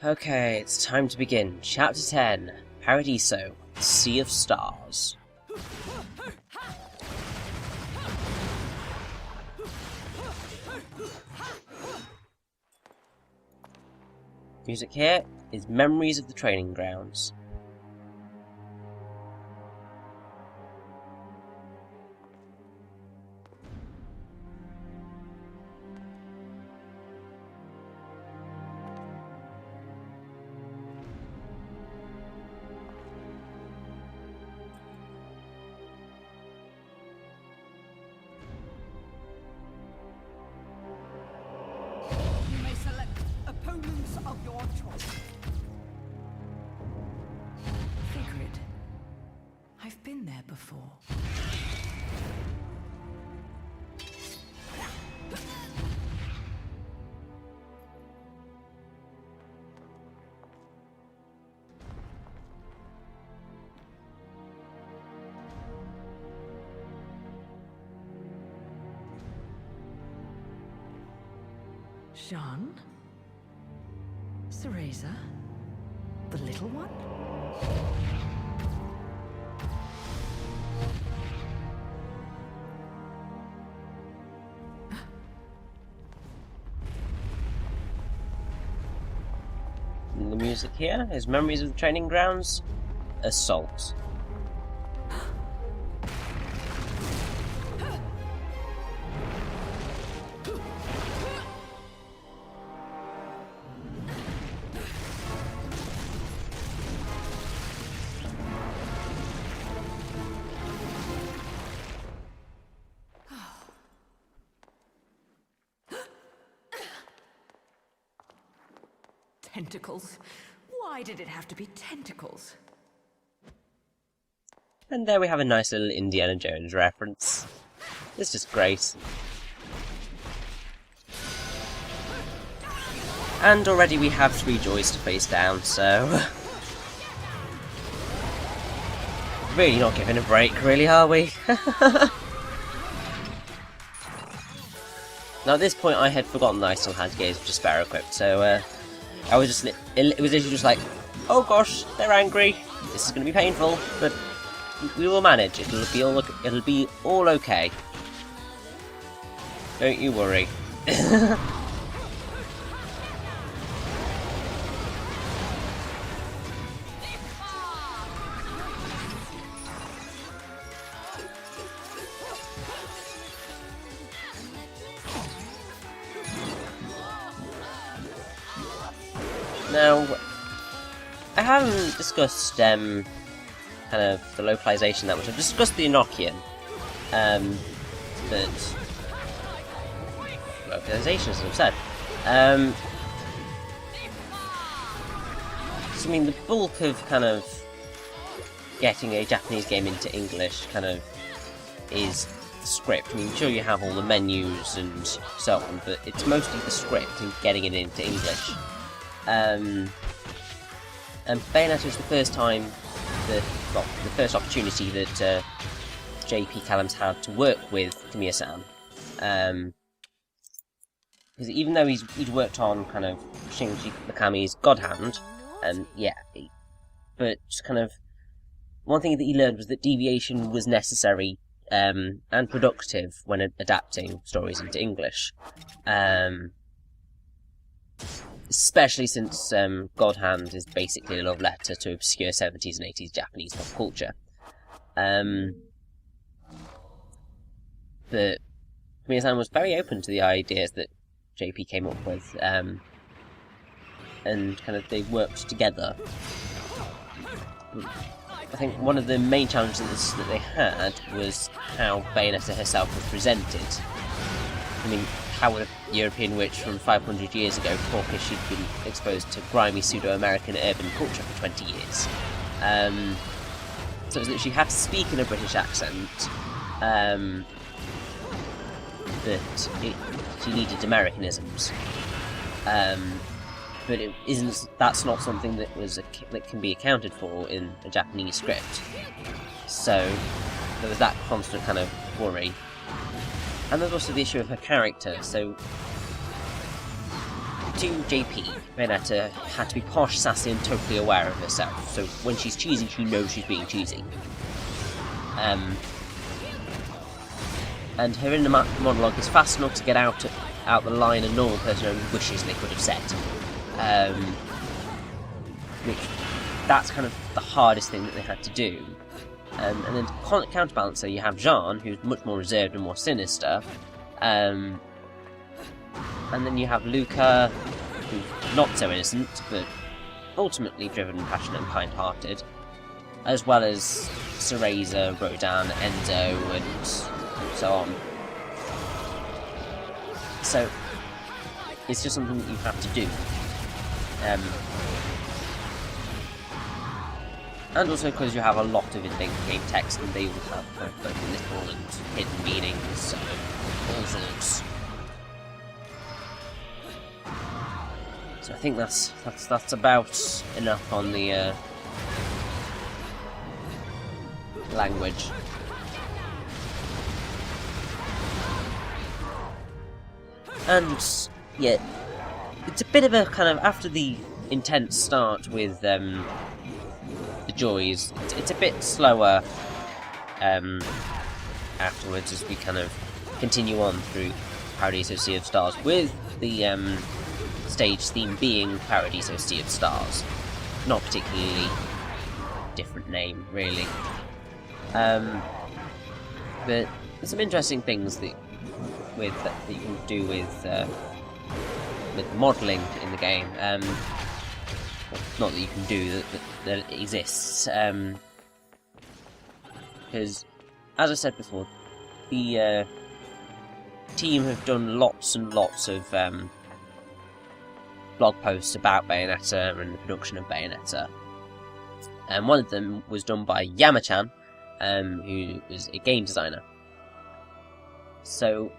Okay, it's time to begin. Chapter 10, Paradiso, Sea of Stars. Music here is Memories of the Training Grounds. Of your choice. Figured. I've been there before. Jean? Cereza? The little one? And the music here is Memories of the Training Grounds, Assault. Tentacles? Why did it have to be tentacles? And there we have a nice little Indiana Jones reference. It's just great. And already we have 3 joys to face down, so... really not giving a break, really, are we? Now at this point I had forgotten that I still had Gaze of Despair equipped, so I was just, it was literally just like, oh gosh, they're angry, this is going to be painful, but we will manage, it'll be all okay. Don't you worry. Now, I haven't discussed kind of the localization that much. I've discussed the Enochian, but localization, as I've said. So I mean, the bulk of kind of getting a Japanese game into English kind of is the script. I mean, sure you have all the menus and so on, but it's mostly the script and getting it into English. And Bayonetta is the first time, the first opportunity that J.P. Callum's had to work with Kamiya-san. Because even though he'd worked on kind of Shinji Mikami's God Hand, but just kind of one thing that he learned was that deviation was necessary and productive when adapting stories into English. Especially since God Hand is basically a love letter to obscure 70s and 80s Japanese pop culture. But Kamiya-san was very open to the ideas that JP came up with, and kind of they worked together. I think one of the main challenges that they had was how Bayonetta herself was presented. I mean, how would a European witch from 500 years ago talk if she'd been exposed to grimy pseudo-American urban culture for 20 years? So it was that she had to speak in a British accent, but she needed Americanisms. But that's not something that can be accounted for in a Japanese script. So there was that constant kind of worry. And there's also the issue of her character, so to JP, Bayonetta had to be posh, sassy, and totally aware of herself. So when she's cheesy, she knows she's being cheesy. And her inner monologue is fast enough to get out the line a normal person only wishes they could have said. Which, that's kind of the hardest thing that they had to do. And then to counterbalance her, you have Jean, who's much more reserved and more sinister. And then you have Luca, who's not so innocent, but ultimately driven, passionate, and kind-hearted. As well as Cereza, Rodan, Endo, and so on. So, it's just something that you have to do. And also because you have a lot of in-game text, and they will have both literal and hidden meanings of all sorts. So I think that's about enough on the language. And yeah, it's a bit of a kind of, after the intense start with the joys, it's a bit slower afterwards as we kind of continue on through Paradiso Sea of Stars, with the stage theme being Paradiso Sea of Stars. Not particularly different name, really. But there's some interesting things that you can do with modelling in the game. Not that you can do, that it exists. Because, as I said before, the team have done lots and lots of blog posts about Bayonetta and the production of Bayonetta. And one of them was done by Yamachan, who is a game designer. So,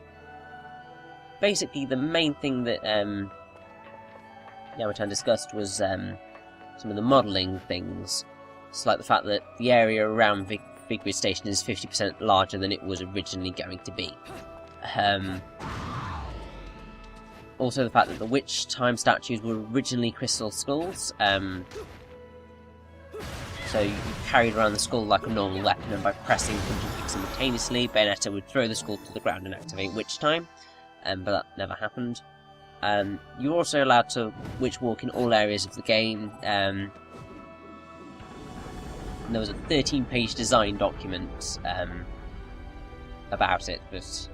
basically the main thing that Yamachan discussed was some of the modelling things. It's like the fact that the area around Vigrid Station is 50% larger than it was originally going to be. Also the fact that the Witch Time statues were originally crystal skulls. So you carried around the skull like a normal weapon, and by pressing punching clicks simultaneously, Bayonetta would throw the skull to the ground and activate Witch Time. But that never happened. You were also allowed to witch walk in all areas of the game. And there was a 13-page design document about it, but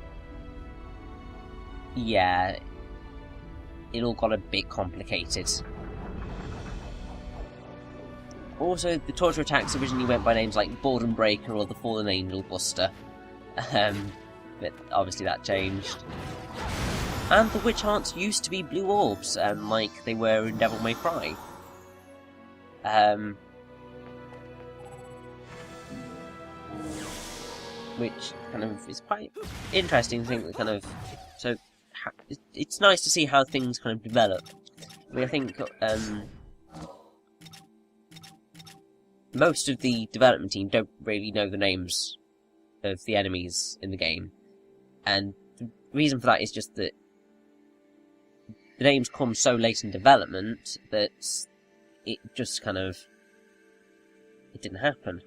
yeah, it all got a bit complicated. Also, the torture attacks originally went by names like Boredom Breaker or the Fallen Angel Buster, but obviously that changed. And the witch hearts used to be blue orbs, like they were in Devil May Cry. Which kind of is quite interesting thing. That kind of, so it's nice to see how things kind of develop. I mean, I think most of the development team don't really know the names of the enemies in the game, and the reason for that is just that the names come so late in development that it just kind of, it didn't happen.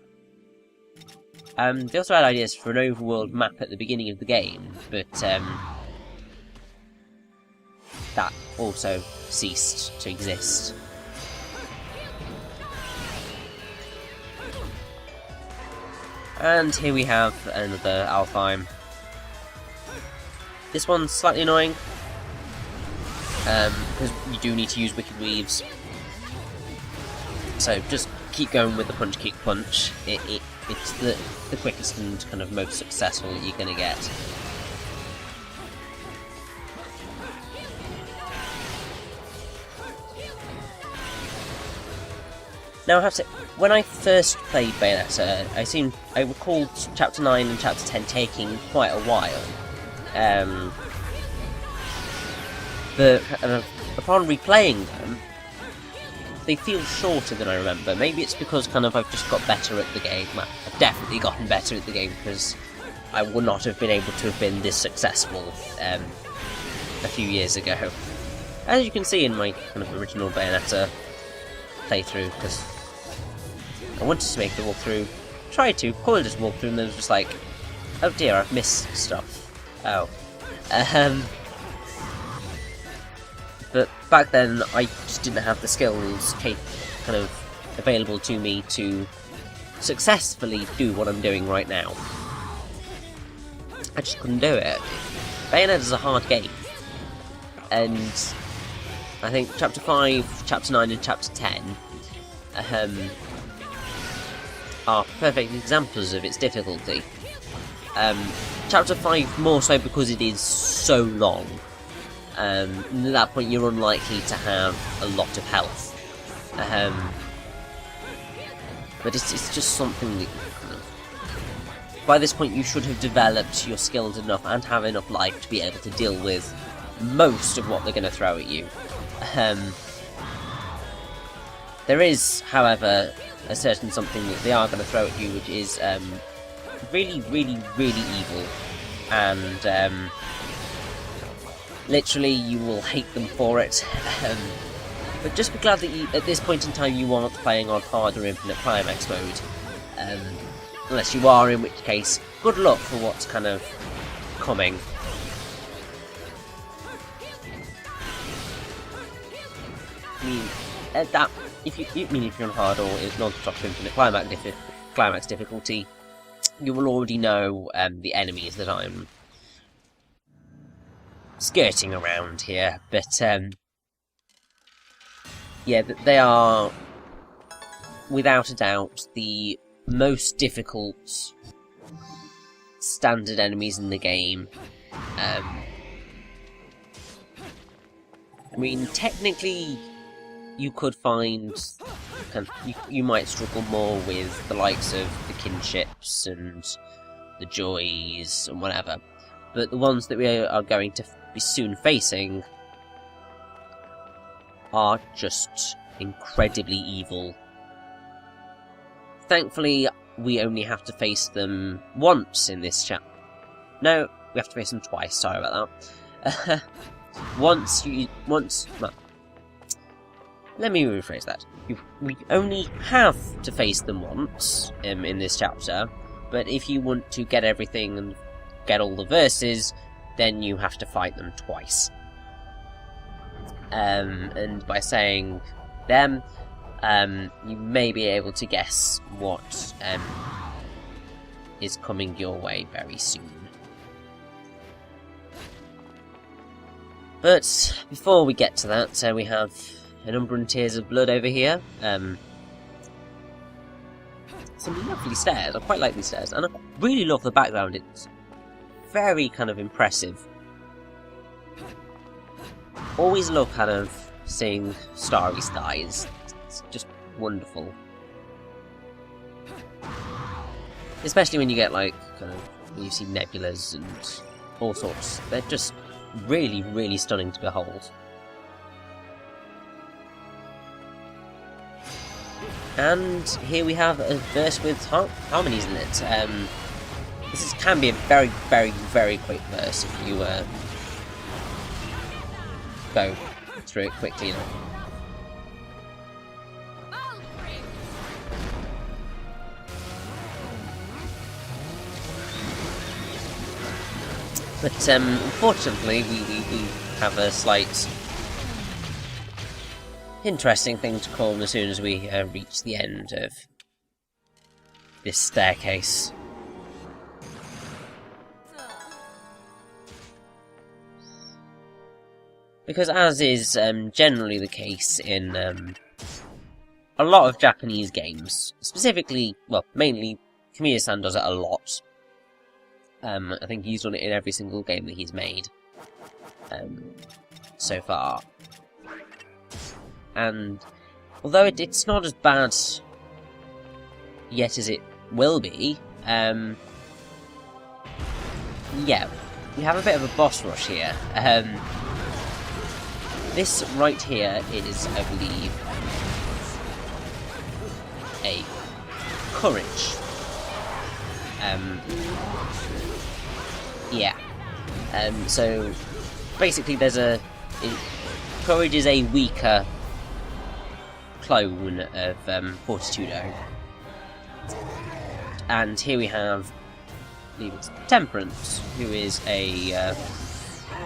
They also had ideas for an overworld map at the beginning of the game, but that also ceased to exist. And here we have another Alfheim. This one's slightly annoying, because you do need to use Wicked Weaves. So just keep going with the punch, kick, punch. It's the quickest and kind of most successful that you're going to get. Now I have to say, when I first played Bayonetta, I recalled Chapter 9 and Chapter 10 taking quite a while. But upon replaying them, they feel shorter than I remember. Maybe it's because kind of I've just got better at the game. Well, I've definitely gotten better at the game, because I would not have been able to have been this successful a few years ago. As you can see in my kind of original Bayonetta playthrough, because I wanted to make the walkthrough, tried to, called it a walkthrough, and then it was just like, oh dear, I've missed stuff. Oh. But back then, I just didn't have the skills kind of available to me to successfully do what I'm doing right now. I just couldn't do it. Bayonetta's a hard game. And I think Chapter 5, Chapter 9 and Chapter 10 are perfect examples of its difficulty. Chapter 5 more so because it is so long. At that point you're unlikely to have a lot of health. But it's just something that by this point you should have developed your skills enough and have enough life to be able to deal with most of what they're going to throw at you. There is, however, a certain something that they are going to throw at you which is really, really, really evil, and literally you will hate them for it. But just be glad that you, at this point in time, you aren't playing on hard or infinite climax mode. Unless you are, in which case, good luck for what's kind of coming. I mean, at that, if you're on hard or non-stop infinite climax difficulty, you will already know the enemies that I'm skirting around here, but yeah, they are without a doubt the most difficult standard enemies in the game. I mean, technically you could find you might struggle more with the likes of the kinships and the joys and whatever, but the ones that we are going to be soon facing are just incredibly evil. Thankfully, we only have to face them once in this chapter. No, we have to face them twice, sorry about that. Well, let me rephrase that. We only have to face them once in this chapter, but if you want to get everything and get all the verses, then you have to fight them twice. And by saying them, you may be able to guess what is coming your way very soon. But before we get to that, we have an Umbra and Tears of Blood over here. Some lovely stairs. I quite like these stairs, and I really love the background. It's very kind of impressive. Always love kind of seeing starry skies. It's just wonderful. Especially when you get like kind of when you see nebulas and all sorts. They're just really, really stunning to behold. And here we have a verse with harmonies in it. This can be a very, very, very quick verse if you go through it quickly enough. But unfortunately, we have a slight interesting thing to call as soon as we reach the end of this staircase. Because as is generally the case in a lot of Japanese games, specifically, well, mainly, Kamiya-san does it a lot. I think he's done it in every single game that he's made so far. And although it's not as bad yet as it will be, yeah, we have a bit of a boss rush here. This right here is, I believe, a courage. Yeah. So basically, there's a Courage is a weaker clone of Fortitudo. And here we have Temperance, who is a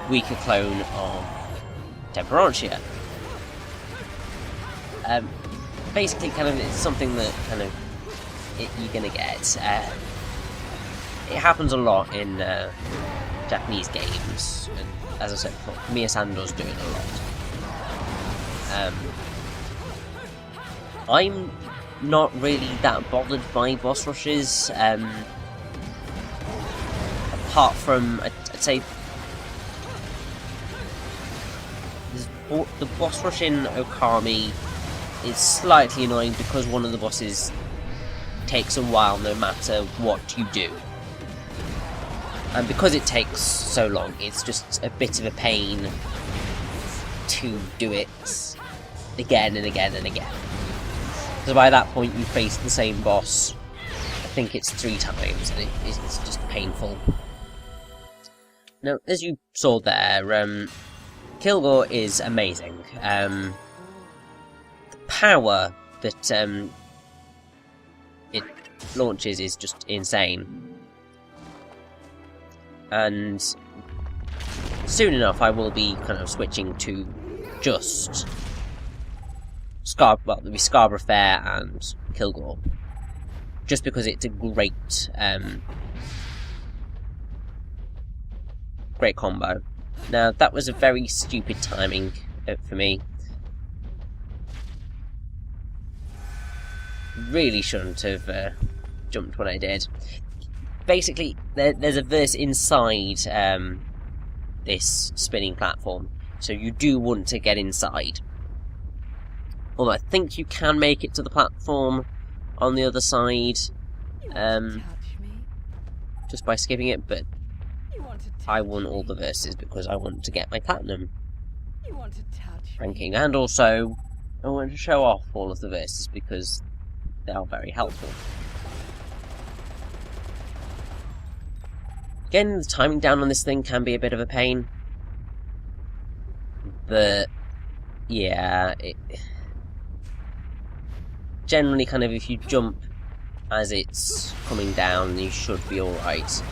weaker clone of Temperantia. Basically, kind of, it's something that kind of you're gonna get. It happens a lot in Japanese games, and as I said before, Miyasando's doing a lot. I'm not really that bothered by boss rushes, apart from, I'd say, the boss rush in Okami is slightly annoying because one of the bosses takes a while no matter what you do. And because it takes so long, it's just a bit of a pain to do it again and again and again. So by that point you face the same boss, I think it's 3 times, and it's just painful. Now, as you saw there, Kilgore is amazing. The power that it launches is just insane. And soon enough I will be kind of switching to just there'll be Scarborough Fair and Kilgore. Just because it's a great great combo. Now, that was a very stupid timing for me. Really shouldn't have jumped when I did. Basically, there's a verse inside this spinning platform, so you do want to get inside. Although I think you can make it to the platform on the other side just by skipping it, but I won all the verses because I want to get my platinum ranking, and also I want to show off all of the verses because they are very helpful. Getting the timing down on this thing can be a bit of a pain, but yeah, generally kind of if you jump as it's coming down, you should be alright.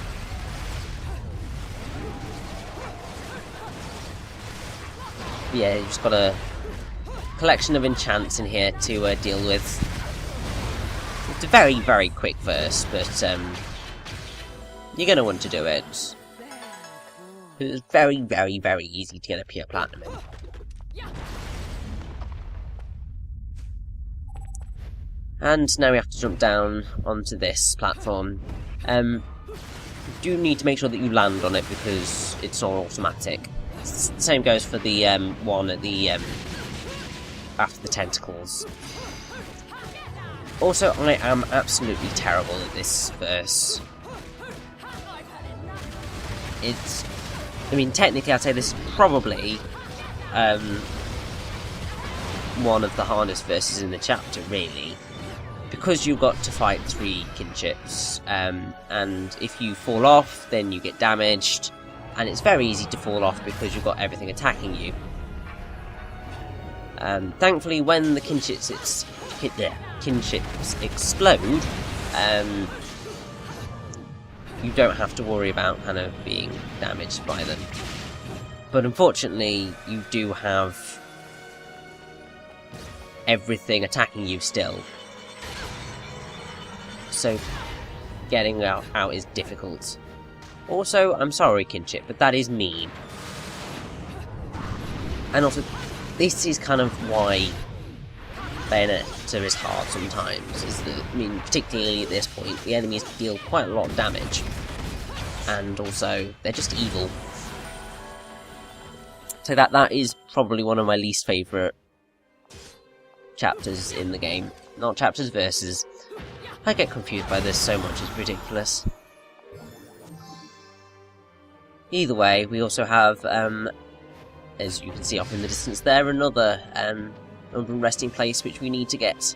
Yeah, you've just got a collection of enchants in here to deal with. It's a very, very quick verse, but you're going to want to do it. It's very, very, very easy to get a pure platinum in. And now we have to jump down onto this platform. You do need to make sure that you land on it because it's not automatic. The same goes for the one at the after the tentacles. Also, I am absolutely terrible at this verse. I mean, technically I'd say this is probably one of the hardest verses in the chapter, really. Because you've got to fight 3 kinships, and if you fall off, then you get damaged, and it's very easy to fall off because you've got everything attacking you. Thankfully, when the kinships explode, you don't have to worry about kind of being damaged by them. But unfortunately, you do have everything attacking you still. So getting out is difficult. Also, I'm sorry, kinship, but that is mean. And also, this is kind of why Bayonetta is hard sometimes, is that, I mean, particularly at this point, the enemies deal quite a lot of damage. And also, they're just evil. So that is probably one of my least favourite chapters in the game. Not chapters, verses. I get confused by this so much, it's ridiculous. Either way, we also have, as you can see off in the distance there, another resting place which we need to get.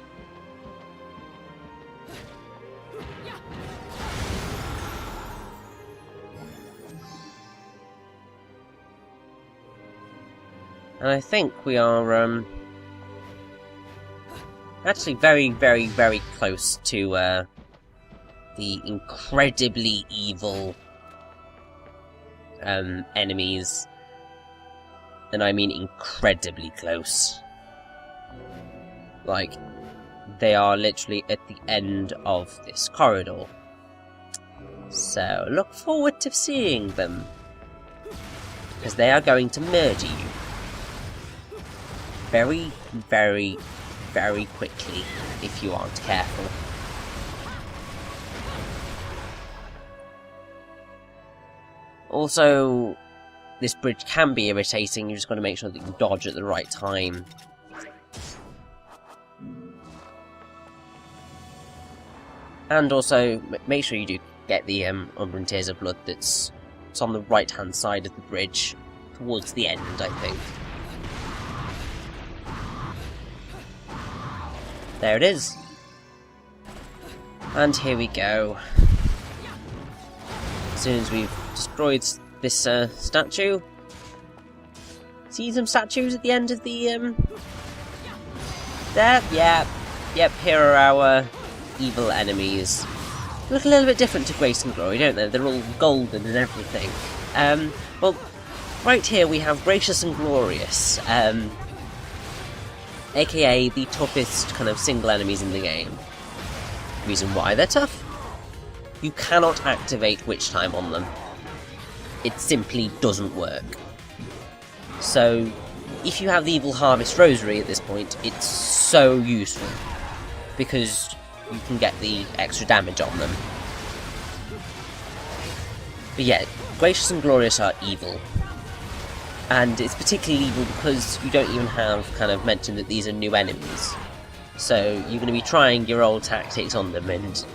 And I think we are, actually very, very, very close to, the incredibly evil, enemies. And I mean incredibly close. Like, they are literally at the end of this corridor. So, look forward to seeing them. Because they are going to murder you. Very, very, very quickly, if you aren't careful. Also, this bridge can be irritating, you just got to make sure that you dodge at the right time. And also, make sure you do get the Umber and Tears of Blood that's on the right-hand side of the bridge, towards the end, I think. There it is. And here we go. As soon as we've destroyed this statue. See some statues at the end of the there? Yeah. Yep, here are our evil enemies. They look a little bit different to Grace and Glory, don't they? They're all golden and everything. Well, right here we have Gracious and Glorious, aka the toughest kind of single enemies in the game. Reason why they're tough? You cannot activate Witch Time on them. It simply doesn't work. So, if you have the Evil Harvest Rosary at this point, it's so useful. Because you can get the extra damage on them. But yeah, Gracious and Glorious are evil. And it's particularly evil because you don't even have kind of mentioned that these are new enemies. So you're going to be trying your old tactics on them and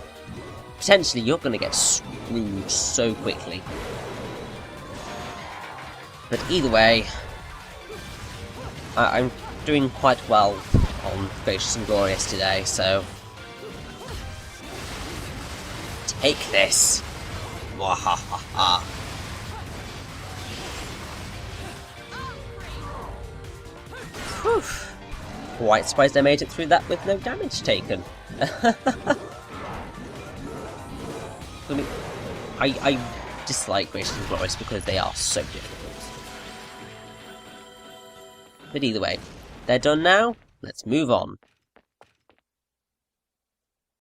potentially you're going to get screwed so quickly. But either way, I'm doing quite well on Gracious and Glorious today, so take this! Wahahaha! Whew! Quite surprised I made it through that with no damage taken. I dislike Gracious and Glorious because they are so difficult. But either way, they're done now, let's move on.